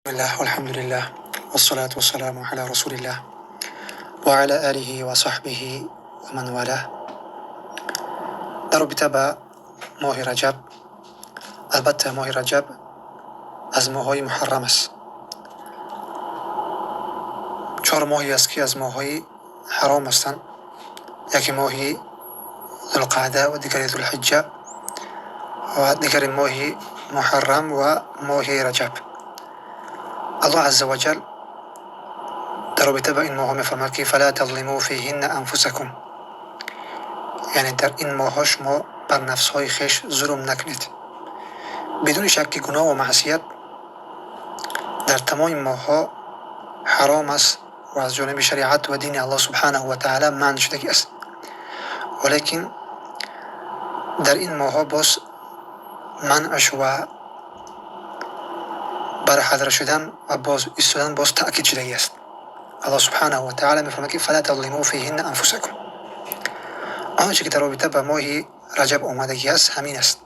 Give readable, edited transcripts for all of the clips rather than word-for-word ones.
بسم الله والحمد لله والصلاة والسلام على رسول الله وعلى آله وصحبه ومن والاه. در رابطه با ماه رجب، البته ماه رجب از ماه‌های محرم است. 4 ماهی است که از ماه‌های حرام هستند. یکی ماهی ذوالقعده و دیگری ذوالحجه و دیگری ماهی محرم و ماهی رجب. الله عز وجل در رابطه با این ماه می‌فرماید که فلا تظلموا فیهن انفسکم، یعنی در این ماه شما بر نفسهای خویش ظلم نکنید. بدون شک که گناه و معصیت در تمام ماه‌ها حرام است و از جانب شریعت و دین الله سبحانه و تعالی منع شده است، ولیکن در این ماه‌ها باز منعش و برحضر شدن و باز ایستادن باز تأکید شده است. الله سبحانه و تعالی می‌فرماید که فلا تظلموا فیهن انفسکم. آنچه که در رابطه با ماه رجب آمدگی است همین است،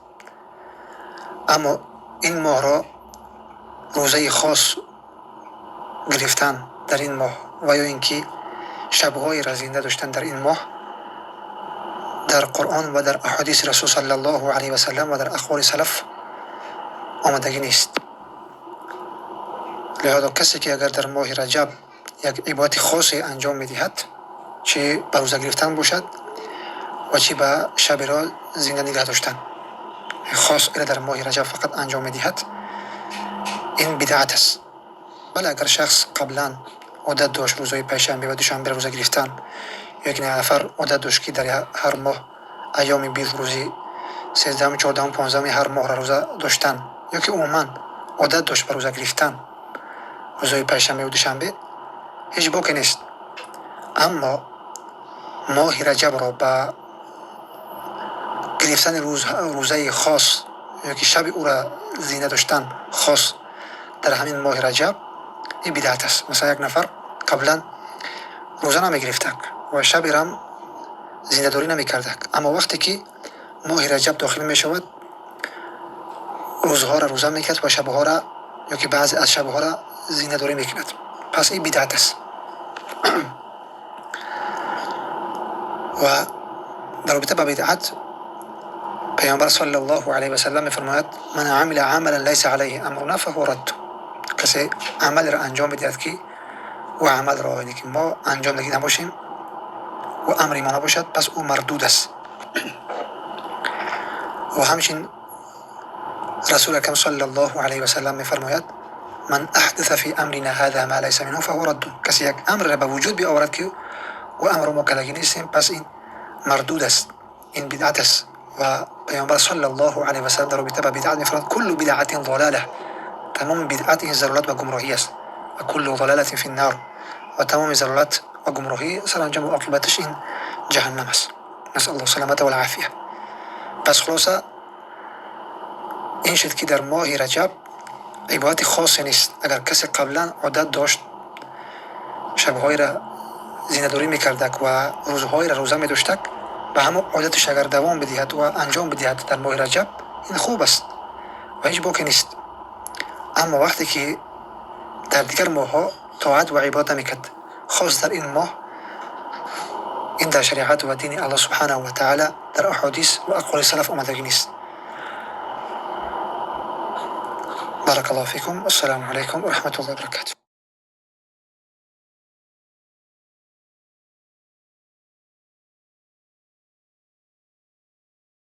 اما این ماه را روزه خاص گرفتن در این ماه و یا اینکه شب‌های را زنده داشتن در این ماه در قرآن و در احادیث رسول صلی الله علیه و سلم و در اقوال سلف آمدگی نیست. لذا کسی که اگر در ماه رجب یک عبادت خاصی انجام می‌دهد، چه به روزه گرفتن باشد و چه به شب را زنده نگه داشتن خاص در ماه رجب فقط انجام می‌دهد، این بدعت است. بله اگر شخص قبلا عادت داشت روزهای پنجشنبه و دوشنبه روزه گرفتن، یا یک نفر عادت داشت که در هر ماه ایام 20 روزی 13 14 15 هر ماه را روزه داشتن، یا که عموما عادت داشت به روزه گرفتن روزهای پنجشنبه و دوشنبه، هیچ باکی نیست. اما ماه رجب را با گرفتن روزه خاص یا که شب او را زنده داشتن خاص در همین ماه رجب، این بدعت است. مثلا یک نفر قبلا روزه نمی‌گرفت و شب را هم زنده داری نمی‌کرد، اما وقتی که ماه رجب داخل می‌شود روزها را روزه می‌کرد و شبها را یا که بعضی از شبها را زنده داری می‌کند، پس این بدعت است. و در رابطه با بدعت پیامبر صلی الله علیه و سلم می‌فرماید من عمل عملا لیس علیه امرنا فهو رد. کسی عمل را انجام بدهد که و عمل را که ما انجام دهی نباشیم و امر ما نباشد، پس او مردود است. و همچنین رسول اکرم صلی الله علیه و سلم می‌فرماید من احدث فی امرنا هذا ما لیس منه فهو رد. کسی یک امر را به وجود بیاورد که و امر ما کلگی نیستیم، پس این مردود است، این بدعت است. و پیامبر صلی الله علیه و سلم در رابطه با بدعت می‌فرماید کل بدعت ضلاله، تمام بدعت این ضلالت و گمراهی است، و کل ضلالت فی النار، و تمام ضلالت و گمراهی سرانجام و عاقبتش این جهنم است. نسأل الله سلامت و العافیه. پس خلاصه این شد که در ماه رجب عبادت خاصی نیست. اگر کسی قبلا عادت داشت شب‌های را زنده داری می‌کرد و روزهای را روزه می‌داشت، به همون عادتش اگر دوام بدهد و انجام بدهد در ماه رجب، این خوب است و هیچ باکی نیست. اما وقتی که در دیگر ماه‌ها طاعت و عبادت می‌کرد، خاص در این ماه، این در شریعت و دین الله سبحانه و تعالی در احادیث و اقوال سلف آمدگی نیست. بارك الله فيكم والسلام عليكم ورحمة الله وبركاته.